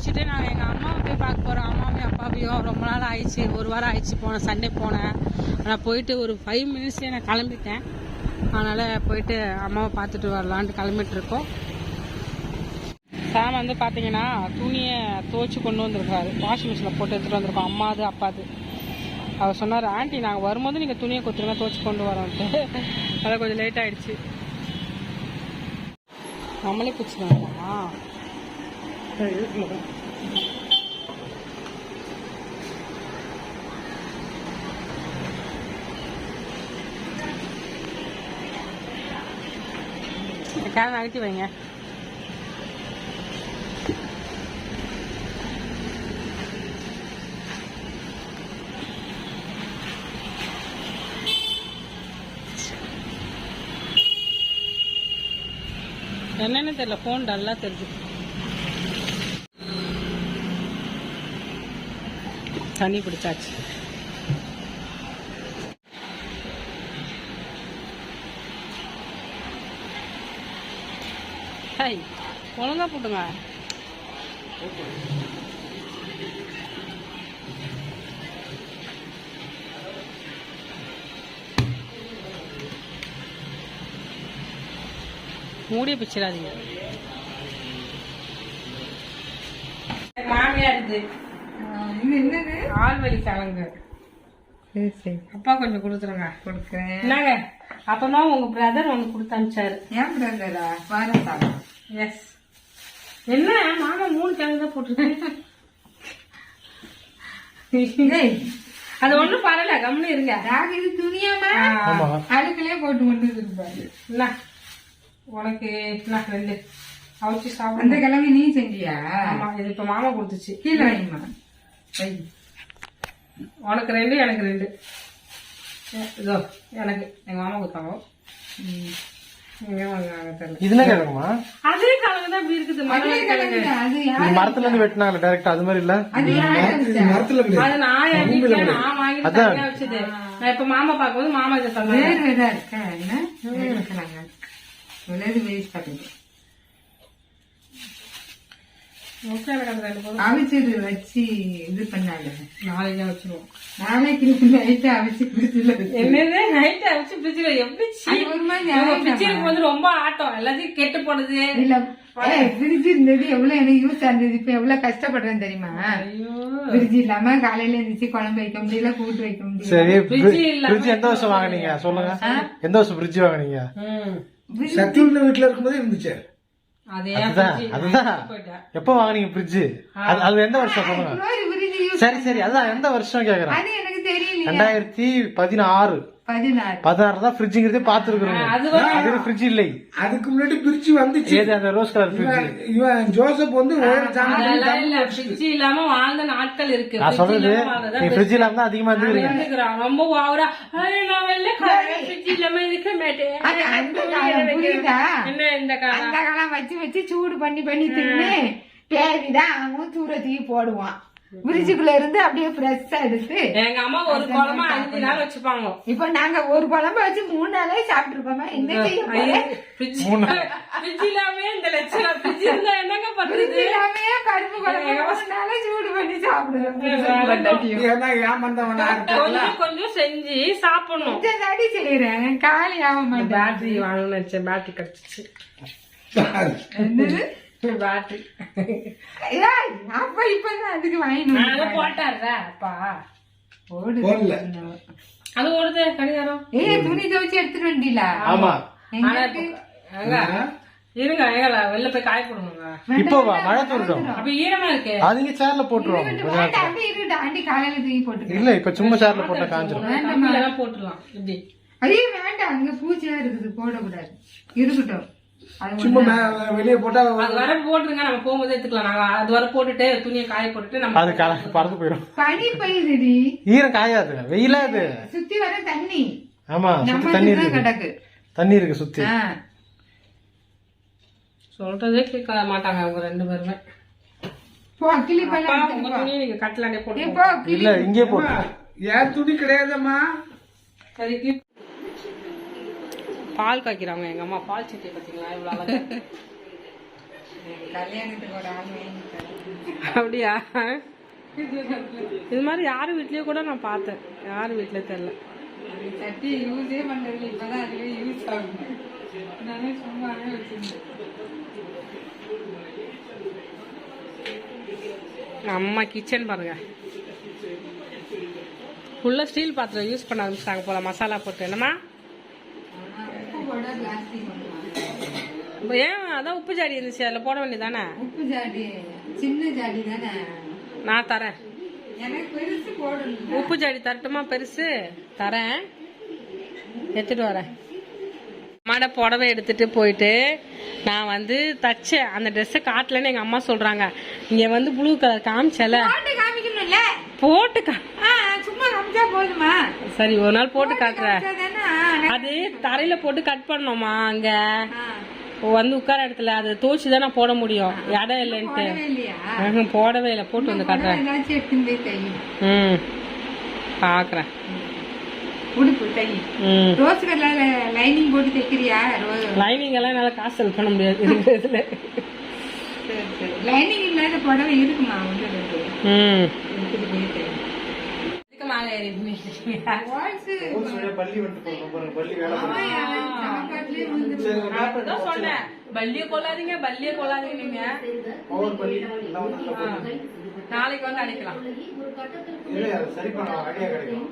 முடிச்சுட்டு நாங்கள் எங்கள் அம்மாவை போய் பார்க்க போகிறோம். அம்மாவையும் அப்பாவையும் ரொம்ப நாள் ஆயிடுச்சு, ஒரு வாரம் ஆயிடுச்சு போனேன். சண்டே போனேன். நான் போயிட்டு ஒரு 5 மினிட்ஸ்லேயே நான் கிளம்பிட்டேன். அதனால் போயிட்டு அம்மாவை பார்த்துட்டு வரலான்ட்டு கிளம்பிட்டுருக்கோம். சாம் வந்து பார்த்தீங்கன்னா துணியை துவைச்சி கொண்டு வந்திருக்காரு. வாஷிங் மிஷினில் போட்டு எடுத்துகிட்டு வந்திருக்கோம். அம்மாது அப்பாது. அவர் சொன்னார், ஆண்டி நாங்கள் வரும்போது நீங்கள் துணியை கொடுத்துருங்க, துவைச்சி கொண்டு வரோன்ட்டு. அதான் கொஞ்சம் லேட் ஆகிடுச்சு. நம்மளே பிடிச்சிருவாங்களா? கேன் அகட்டி வைங்க. என்னன்னு தெரியல, ஃபோன் டல்லா தெரிஞ்சு. தண்ணி பிடிச்சாச்சு. ஹாய், ஒழுங்கா போட்டுங்க. மூடிய பிச்சிடாதீங்க. மாமியார் இது என்னது ஆள்வழி கிழங்கு. அப்பா கொஞ்சம் கொடுத்துருங்க. கொடுக்குறேன். என்னங்க அப்பமா உங்க பிரதர் ஒன்று கொடுத்து அனுப்பிச்சாரு. ஏன் பிரதரா? வாரம். எஸ். என்ன மாமா 3 கிழங்கு தான் போட்டுருக்கேன். அது ஒண்ணும் பரல, கம்முன்னு இருங்க. இது துணியாம அழுக்குலயே போட்டு கொண்டு இருப்பாரு. என்ன உனக்கு 2 அவிச்சு சாப்பிட. அந்த கிழங்கு நீ செஞ்சியா? ஆமா, இது இப்ப மாமா கொடுத்துச்சு. கீழே வைமா. உனக்கு 2, எனக்கு 2. இதோ எனக்கு எங்க மாமா கொடுத்தாங்க. இதுல கிழங்குமா? அதே கிழங்கு தான் இப்படி இருக்குது. மரத்துல இருந்து வெட்டினாங்க டைரக்டா, அது மாதிரி இல்ல. அது நான் வாங்கி தனியா வச்சது. நான் இப்ப மாமா பாக்கும்போது மாமா இதை சொன்னாங்க. அவிச்சது வச்சு இது பண்ணாங்க. நாளைக்கு வச்சிருவோம். நாளைக்கு நைட்டு அவிச்சு பிடிச்சல. என்னது நைட்டு அவிச்சு பிடிச்சல? எப்படி பிடிச்சிருக்கு வந்து ரொம்ப ஆட்டம், எல்லாத்தையும் கெட்டு போடுது. இல்ல பிரிட்ஜ் இருந்தது எவ்வளவு எனக்கு யூஸ் ஆனது. இப்ப எவ்வளவு கஷ்டப்படுறேன் தெரியுமா? பிரிட்ஜ் இல்லாம காலையில இருந்துச்சு குழம்பு வைக்க முடியல, கூட்டு வைக்க முடியல. சரி, பிரிட்ஜ் எந்த வருஷம் வாங்கினீங்க சொல்லுங்க? எந்த வருஷம் பிரிட்ஜ் வாங்கினீங்க? சத்தியுள்ள வீட்டுல இருக்கும்போது இருந்துச்சு. அதுதான் எப்ப வாங்கினீங்க பிரிட்ஜ்? அது எந்த வருஷம் சொல்லுங்க? சரி சரி, அதான் எந்த வருஷம் கேக்குறேன். எனக்கு தெரியல. 2016 தான் ஃப்ரிட்ஜ்ங்கிறதே பாத்துருக்கோம். அது ஃப்ரிட்ஜ் இல்லை, அதுக்கு முன்னாடி பிரிட்ஜ் வந்துச்சு. அந்த ரோஸ் கலர் ஃப்ரிட்ஜ். இவன் ஜோசப் வந்து ஃப்ரிட்ஜ் இல்லாம வாழ்ந்த நாட்கள் இருக்கு. நான் சொல்றது நீ ஃப்ரிட்ஜ் இல்லாம தான் அதிகமா இருந்துக்கிறீங்க. ரொம்ப ஓவரா ஃப்ரிட்ஜ் இல்லாம இருக்க மாட்டேன். என்ன இந்த காலம் வச்சு வச்சு சூடு பண்ணி பண்ணி தின்னு தேவிதான் அவன் தூரத்துக்கு போடுவான். பிரிட்ஜுக்குள்ள இருந்து அப்படியே ஃப்ரெஷ்ஷா எடுத்து எங்க அம்மா ஒரு குழம்பு 5 நாள் வச்சுப்பாங்க. இப்ப நாங்க ஒரு குழம்பு வச்சு 3 நாளே சாப்பிட்டு இருக்கோமா? இந்த ஃப்ரிட்ஜ் இல்லாம இந்த லட்சம் ஃப்ரிட்ஜ் இருந்தா என்னங்க பண்றது? இல்லாமே கரும்பு குழம்பு 3 நாளே சூடு பண்ணி சாப்பிடுவோம். கொஞ்சம் கொஞ்சம் செஞ்சு சாப்பிடணும். தாடி செய்யறேன். காலி ஆக மாட்டேன். பேட்டரி வாங்கணும்னு நினைச்சேன், பேட்டரி கிடைச்சிச்சு. என்னது பேட்டரி? அப்ப இப்பதான் அதுக்கு வாங்கினோம். போட்டாரு அப்பா அது ஓடுது கடிகாரம். துணி துவைச்சு எடுத்துட்டு வந்தீங்களா? ஆமா. இருங்க வெளில போய் காய போடுங்க. இப்போ மழை தூரட்டும். அப்ப ஈரமா இருக்கு. அதுங்க சேர்ல போட்டுருவாங்க. ஆண்டி காலையில தூக்கி போட்டு இல்ல, இப்ப சும்மா சேர்ல போட்டா காஞ்சிரும். போட்டுடலாம். இப்படி ஐயோ வேண்டாம், அங்க பூச்சியா இருக்குது, போடக்கூடாது. இருக்கட்டும். சும்மா வெளியே போட்டா அது வர போட்டுருங்க. நம்ம போகும்போது எடுத்துக்கலாம். நாங்க அது வர போட்டுட்டு துணியை காய போட்டுட்டு நம்ம அது பறந்து போயிடும். பனி பெய்யுது, ஈரம் காயாது, வெயிலா இது. சுத்தி வர தண்ணி. ஆமா, சுத்தி தண்ணி இருக்கு. தண்ணி இருக்கு சுத்தி. சொல்றதே கேட்க மாட்டாங்க அவங்க 2 பேருமே. துணி நீங்க கட்டலாண்டே போட்டு இல்ல இங்கே போட்டு. ஏன் துணி கிடையாதம்மா? சரி, பால் காய்க்கிறாங்க எங்க அம்மா. பால் சட்டி பாத்தீங்களா இவ்வளவு அழகா. கல்யாணத்துக்கு ஒரு ஆள் வாங்கி தரேன். அப்படியா? இது மாதிரி யார் வீட்லயே கூட நான் பார்த்தேன், யார் வீட்ல தெரியல. அந்த சட்டி யூஸே பண்றது இப்பதான் அதுவே யூஸ் ஆகுது. நானே சும்மாவே வச்சிருந்தேன். அம்மா கிச்சன் பாருங்க, ஃபுல்லா ஸ்டீல் பாத்திரம் யூஸ் பண்ண ஆரம்பிச்சிட்டாங்க போல மசாலா போட்டு. என்னம்மா? உப்பு போட பிளாஸ்டிக் பண்ணுவாங்க. ஏன்? அதான் உப்பு ஜாடி இருந்துச்சு, அதில் போட வேண்டியதானே. உப்பு ஜாடி சின்ன ஜாடி தானே. நான் தரேன், எனக்கு பெருசு போடணும். உப்பு ஜாடி தரட்டுமா? பெருசு தரேன், எடுத்துட்டு வரேன். அம்மாட புடவை எடுத்துட்டு போயிட்டு நான் வந்து தச்சேன். அந்த ட்ரெஸ்ஸை காட்டலன்னு எங்க அம்மா சொல்றாங்க. இங்க வந்து ப்ளூ கலர் காமிச்சல, போட்டு காமிக்கணும்ல. போட்டு சும்மா காமிச்சா போதுமா? சரி, ஒரு நாள் போட்டு காட்டுறேன். காமிச்சாதானே. அது தரையில போட்டு கட் பண்ணோமா, அங்க வந்து உட்கார இடத்துல அதை தோச்சு தான் போட முடியும், இடம் இல்லைன்ட்டு. போடவே இல்லையா? போடவே இல்லை, போட்டு வந்து காட்டுறேன். ஏதாச்சும் எடுத்துன்னு போய் தை. பாக்குறேன். உடுப்பு தை. ரோஸ் கலர்ல லைனிங் போட்டு தைக்கிறியா? லைனிங் எல்லாம் என்னால காசு செல் பண்ண முடியாது இருக்கிறதுல. லைனிங் இல்லாத புடவை இருக்குமா? எடுத்துட்டு போய் தை. இதுக்கு மேல ஏறி பள்ளி வந்துட்டு போறோம், பள்ளி வேலை சாப்பாட்டுலயே வந்து அப்படிதான் சொன்னேன். பல்லிய கொள்ளாதீங்க, பல்லிய கொள்ளாதீங்க. நீங்க நாளைக்கு வந்து அடிக்கலாம். சரி பண்ண ஐடியா கிடைக்கும்.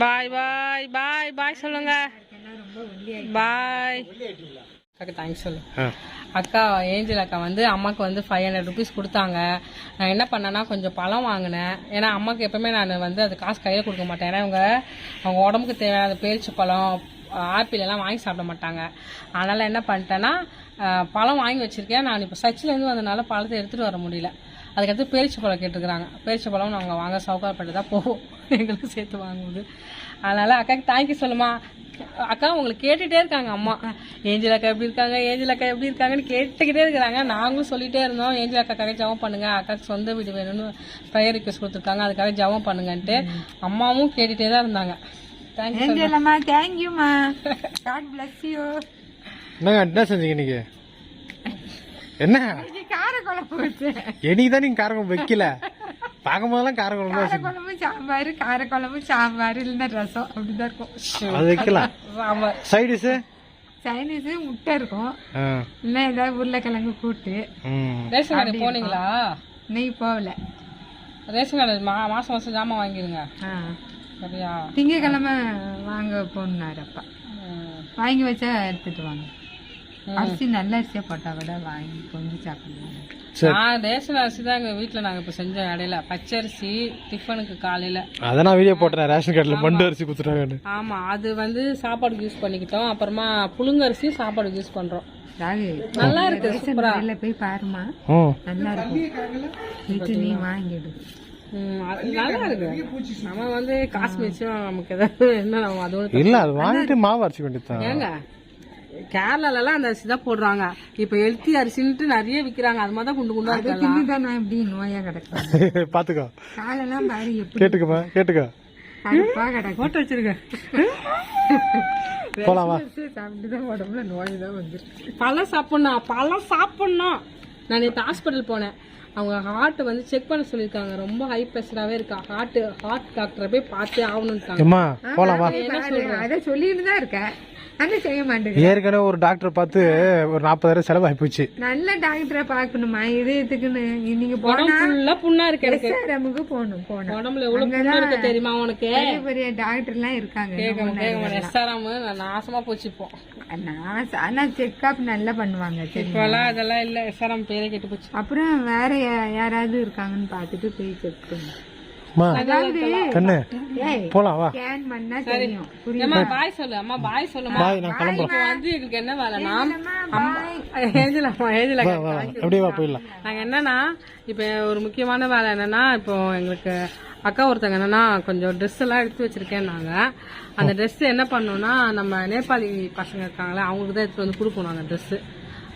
பாய் பாய் பாய் பாய் சொல்லுங்க. பாய் அக்கா, தேங்க்ஸ் சொல்லு. அக்கா ஏஞ்சல் அக்கா வந்து அம்மாவுக்கு வந்து 500 rupees கொடுத்தாங்க. நான் என்ன பண்ணேன்னா கொஞ்சம் பழம் வாங்கினேன். ஏன்னா அம்மாவுக்கு எப்பவுமே நான் வந்து அது காசு கையில் கொடுக்க மாட்டேன். ஏன்னா அவங்க உடம்புக்கு தேவையான பேரிச்சை பழம், ஆப்பிள் எல்லாம் வாங்கி சாப்பிட மாட்டாங்க. அதனால என்ன பண்ணிட்டேன்னா பழம் வாங்கி வச்சிருக்கேன். நான் இப்போ சர்ச்சிலேருந்து வந்தனால பழத்தை எடுத்துகிட்டு வர முடியல. அதுக்கடுத்து பேரிச்சை பழம் கேட்டுருக்குறாங்க. பேரிச்சை பழம் நாங்கள் வாங்க சவுக்காரப்பட்டு தான் போவோம், எங்களுக்கு சேர்த்து வாங்கும்போது. அதனால அக்காவுக்கு தேங்க்யூ சொல்லுமா. அக்கா உங்களுக்கு கேட்டுகிட்டே இருக்காங்க அம்மா, ஏஞ்சல் அக்கா எப்படி இருக்காங்க, ஏஞ்சல் அக்கா எப்படி இருக்காங்கன்னு கேட்டுக்கிட்டே இருக்கிறாங்க. நாங்களும் சொல்லிட்டே இருந்தோம், ஏஞ்சல் அக்காக்காக ஜெபம் பண்ணுங்க, அக்காவுக்கு சொந்த வீடு வேணும்னு ப்ரேயர் ரிக்வெஸ்ட் கொடுத்துருக்காங்க, அதுக்காக ஜெபம் பண்ணுங்கன்ட்டு அம்மாவும் கேட்டுகிட்டே தான் இருந்தாங்க. தேங்க்யூமா. God bless you. என்ன செஞ்சீங்க இன்னைக்கு? என்ன காரக்குழம்பு வச்சேன். என்னைக்குதான் நீங்க காரக்குழம்பு வைக்கல? பார்க்கும் போதெல்லாம் காரக்குழம்பு, காரக்குழம்பு சாம்பார், காரக்குழம்பு சாம்பார், இல்லைன்னா ரசம், அப்படிதான் இருக்கும். அது வைக்கலாம். சாம்பார் சைடிஸ் சைனீஸ் முட்டை இருக்கும், இல்லைன்னா ஏதாவது உருளைக்கிழங்கு கூட்டு. ரேஷன் கடை போனீங்களா? நெய் போகல. ரேஷன் கடை மாசம் மாசம் ஜாமான் வாங்கிடுங்க. சரியா? திங்கக்கிழமை வாங்க போனாரு அப்பா. வாங்கி வச்சா எடுத்துட்டு வாங்க. அரிசி நல்ல அரிசியா போட்டா விட வாங்கி கொஞ்சம் சாப்பிடுவாங்க. நான் ரேஷன் அரிசி தான் எங்க வீட்டுல நாங்க இப்ப செஞ்சோம் இடையில. பச்சரிசி டிஃபனுக்கு காலையில. அதான் நான் வீடியோ போட்டேன், ரேஷன் கார்டுல மண்டு அரிசி குடுத்துட்டாங்க. ஆமா, அது வந்து சாப்பாடுக்கு யூஸ் பண்ணிக்கிட்டோம். அப்புறமா புழுங்கரிசி சாப்பாடுக்கு யூஸ் பண்றோம். நல்லா இருக்கு, சூப்பரா. போய் பாருமா, நல்லா இருக்கும். நீ வாங்கிடு. நல்லா இருக்கு. நம்ம வந்து காசு மிச்சம், நமக்கு ஏதாவது என்ன நம்ம அதோட இல்ல அது வாங்கிட்டு மாவு அரிசி வேண்டியதான். ஏங்க கேரளால எல்லாம் அந்த அரிசி தான் போடுறாங்க. இப்ப ஹெல்த்தி அரிசின்ட்டு நிறைய விக்கிறாங்க. அது மாதிரி தான் குண்டு குண்டா இருக்கு. நான் எப்படி நோயா கிடக்கும் பாத்துக்கோ. காலெல்லாம் பாரு எப்படி கேட்டுக்கமா, கேட்டுக்கோ. போட்டு வச்சிருக்கேன். போலாமா? சாப்பிட்டுதான் உடம்புல நோய் தான் வந்துருக்கு. பழம் சாப்பிடணும். நான் நேற்று ஹாஸ்பிட்டல் போனேன். அவங்க ஹார்ட் வந்து செக் பண்ண சொல்லியிருக்காங்க. ரொம்ப ஹை ப்ரெஷராகவே இருக்கா. ஹார்ட் டாக்டரை போய் பார்த்தே ஆகணும்ட்டாங்க. அதை சொல்லிட்டு தான் இருக்கேன், அதை செய்ய மாட்டேங்க. ஏற்கனவே ஒரு டாக்டர் பார்த்து ஒரு 40,000 செலவு ஆகி போச்சு. நல்ல டாக்டரை பாக்கணுமா? இதயத்துக்குன்னு நீங்க போனா புண்ணா இருக்கு. நமக்கு போகணும். உடம்புல எவ்வளவு புண்ணா இருக்கு தெரியுமா உனக்கு? பெரிய பெரிய டாக்டர் எல்லாம் இருக்காங்க. எஸ்ஆர்எம் நாசமா போச்சு இப்போ. ஆனா செக்அப் நல்லா பண்ணுவாங்க. இப்பெல்லாம் அதெல்லாம் இல்ல, எஸ்ஆர்எம் பேரே கெட்டு போச்சு. அப்புறம் வேற யாராவது இருக்காங்கன்னு பாத்துட்டு போய் செக் பண்ணுங்க. போலாம் வா. பாய் சொல்லு அம்மா, பாய் சொல்லுமா. இப்போ வந்து எங்களுக்கு என்ன வேலைன்னா, நாங்க என்னன்னா இப்ப ஒரு முக்கியமான வேலை என்னன்னா, இப்போ எங்களுக்கு அக்கா ஒருத்தங்க என்னன்னா கொஞ்சம் ட்ரெஸ் எல்லாம் எடுத்து வச்சிருக்கேன். நாங்க அந்த ட்ரெஸ் என்ன பண்ணோம்னா, நம்ம நேபாளி பசங்க இருக்காங்களே அவங்களுக்கு தான் எடுத்து வந்து கொடுக்கணும் அந்த ட்ரெஸ்.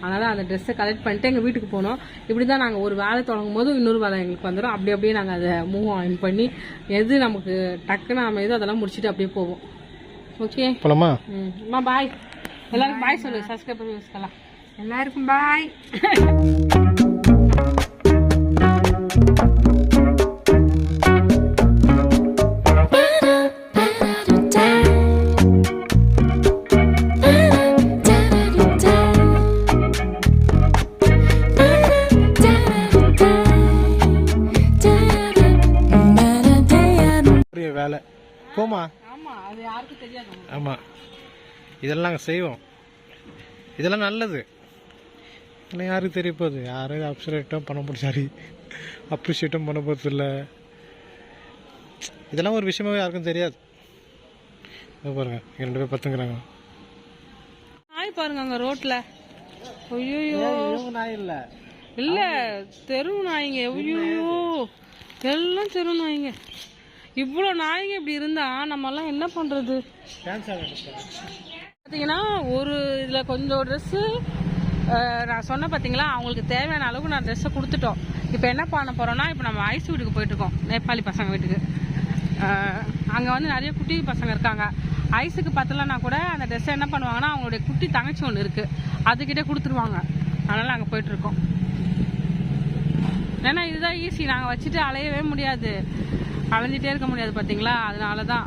அதனால அந்த ட்ரெஸ்ஸை கலெக்ட் பண்ணிட்டு எங்கள் வீட்டுக்கு போனோம். இப்படி தான் நாங்கள் ஒரு வேலை தொடங்கும் போது இன்னொரு வேலை எங்களுக்கு வந்துடும். அப்படியே நாங்கள் அதை மூவ் ஆன் பண்ணி எது நமக்கு டக்குன்னு அமையுதோ அதெல்லாம் முடிச்சுட்டு அப்படியே போவோம். ஓகே போலாமா? பாய். எல்லாருக்கும் பாய் சொல்லு, சப்ஸ்கிரைபர் வியூஸ்க்கெல்லாம் எல்லாருக்கும் பாய். வேலை போமா. ஆமா, அது யாருக்கும் தெரியாது. ஆமா, இதெல்லாம் நாங்கள் செய்வோம். இதெல்லாம் நல்லது. இல்லை யாருக்கு தெரிய போகுது? யாரும் அப்சரேட்டும் பண்ண போகிறது, சாரி அப்ரிஷியேட்டும் பண்ண போகிறது இல்லை. இதெல்லாம் ஒரு விஷயமாவே யாருக்கும் தெரியாது. பாருங்க, 2 பேர் பத்துங்கிறாங்க. நாய் பாருங்க அங்க ரோட்ல. ஐயோ, நாய் இல்ல இல்ல தெரு நாய்ங்க. ஐயோ, எல்லாம் தெரு நாய்ங்க. இவ்வளோ நாய்ங்க இப்படி இருந்தா நம்ம எல்லாம் என்ன பண்றது? பார்த்தீங்கன்னா ஒரு இதில் கொஞ்சம் ட்ரெஸ்ஸு நான் சொன்னேன் பார்த்தீங்களா, அவங்களுக்கு தேவையான அளவுக்கு நான் ட்ரெஸ்ஸை கொடுத்துட்டோம். இப்போ என்ன பண்ண போகிறோன்னா, இப்போ நம்ம ஐஸ் வீட்டுக்கு போயிட்டுருக்கோம், நேபாளி பசங்க வீட்டுக்கு. அங்கே வந்து நிறைய குட்டி பசங்க இருக்காங்க. ஐஸுக்கு பத்தலைன்னா கூட அந்த ட்ரெஸ்ஸை என்ன பண்ணுவாங்கன்னா, அவங்களுடைய குட்டி தங்கச்சி ஒன்று இருக்குது, அதுக்கிட்டே கொடுத்துருவாங்க. அதனால் அங்கே போயிட்டுருக்கோம். ஏன்னா இதுதான் ஈஸி, நாங்கள் வச்சுட்டு அலையவே முடியாது, அலைஞ்சிட்டே இருக்க முடியாது பார்த்தீங்களா. அதனால தான்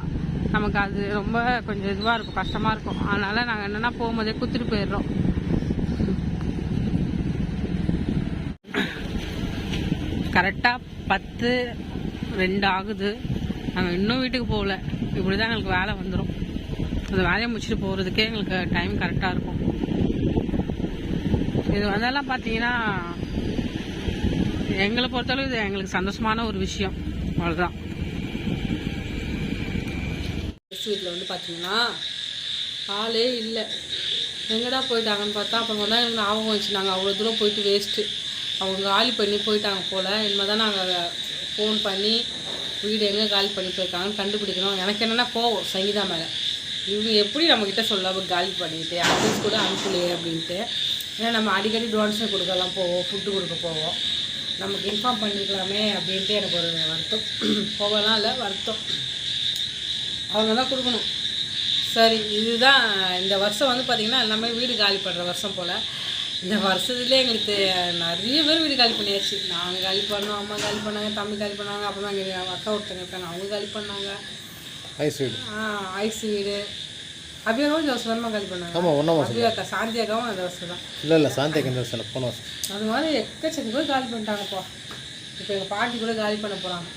நமக்கு அது ரொம்ப கொஞ்சம் இதுவாக இருக்கும், கஷ்டமாக இருக்கும். அதனால் நாங்கள் என்னென்னா போகும்போதே குத்துட்டு போயிடுறோம். கரெக்டாக 10:02 ஆகுது. நாங்கள் இன்னும் வீட்டுக்கு போகல. இப்படி தான் எங்களுக்கு வேலை வந்துடும். அந்த வேலையை முடிச்சுட்டு போகிறதுக்கே எங்களுக்கு டைம் கரெக்டாக இருக்கும். இது வந்தெல்லாம் பார்த்தீங்கன்னா எங்களை பொறுத்தளவு இது எங்களுக்கு சந்தோஷமான ஒரு விஷயம். அவ்வளோதான். வீட்டில் வந்து பார்த்தீங்கன்னா ஆளே இல்லை. எங்கடா போயிட்டாங்கன்னு பார்த்தா அப்புறம் தான் எங்களுக்கு ஞாபகம் வந்துச்சு, நாங்கள் அவ்வளோ தூரம் போயிட்டு வேஸ்ட்டு. அவங்க காலி பண்ணி போயிட்டாங்க போல். இனிமேல் தான் நாங்கள் ஃபோன் பண்ணி வீடு எங்கே காலி பண்ணி போயிருக்காங்கன்னு கண்டுபிடிக்கணும். எனக்கு என்னென்னா கோவம் சங்கீதா மேலே. இவங்க எப்படி நம்மக்கிட்ட சொல்லாமல் காலி பண்ணிட்டு அட்ரஸ் கூட அனுப்பலையே அப்படின்ட்டு. ஏன்னா நம்ம அடிக்கடி டொனேஷன் கொடுக்கலாம் போவோம், ஃபுட்டு கொடுக்க போவோம், நமக்கு இன்ஃபார்ம் பண்ணிக்கலாமே அப்படின்ட்டு எனக்கு ஒரு வருத்தம். போகலாம் இல்லை, வருத்தம். அவங்க தான் கொடுக்கணும். சரி, இதுதான் இந்த வருஷம் வந்து பார்த்திங்கன்னா எல்லாமே வீடு காலி பண்ணுற வருஷம் போல். இந்த வருஷத்துலேயே எங்களுக்கு நிறைய பேர் வீடு காலி பண்ணியாச்சு. நாங்கள் காலி பண்ணோம், அம்மா காலி பண்ணாங்க, தம்பி காலி பண்ணாங்க, அப்புறம் தான் எங்கள் அக்கா ஒருத்தங்க இருக்காங்க, அவங்க காலி பண்ணாங்க. ஐஸ் வீடு, ஐஸ் வீடு. அபியாவும் இந்த வருஷம் தான் காலி பண்ணாங்க. ஆமாம், ஒன்றாம் அபியாக்கா சாந்தியாக்காவும் அந்த வருஷம் தான். இல்லை சாந்தியாக்கா இந்த வருஷம் போன வருஷம். அது மாதிரி எக்கச்சக்க பேர் காலி பண்ணிட்டாங்கப்பா. இப்போ எங்கள் பாட்டி கூட காலி பண்ண போகிறாங்க.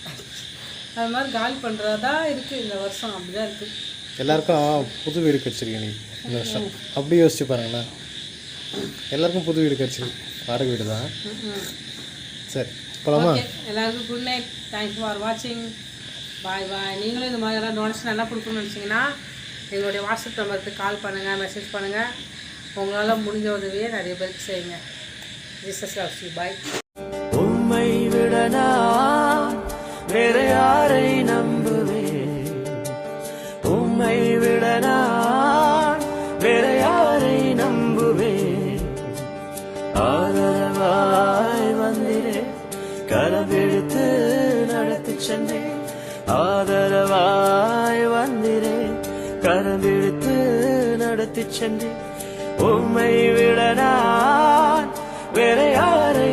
அது மாதிரி காலி பண்ணுறதா இருக்குது இந்த வருஷம். அப்படி தான் இருக்குது. எல்லாருக்கும் புது வீடு கிடச்சிருக்கு நீ இந்த வருஷம். அப்படி யோசிச்சு பாருங்களேன், எல்லாருக்கும் புது வீடு கிடச்சிருக்கு, வாடகை வீடு தான். சரி, போகலாமா? எல்லாருக்கும் குட் நைட். தேங்க்ஸ் ஃபார் வாட்சிங். பாய் பாய். நீங்களும் இந்த மாதிரி எல்லாம் டொனேஷன் எல்லாம் கொடுக்கணும்னு நினச்சிங்கன்னா எங்களுடைய வாட்ஸ்அப் நம்பருக்கு கால் பண்ணுங்கள், மெசேஜ் பண்ணுங்கள். உங்களால் முடிஞ்ச உதவியை நிறைய பேருக்கு செய்யுங்க. Jesus loves you. பாய். உம்மை விடனா வேற யாரை நம்புவேன்? உம்மை விடனா வேற யாரை நம்புவேன்? ஆதரவாய் வந்திரே, கரவெடுத்து நடத்தி சென்றேன். ஆதரவாய் வந்திரே, கரவெடுத்து நடத்தி சென்றேன். உம்மை விடனா வேற யாரை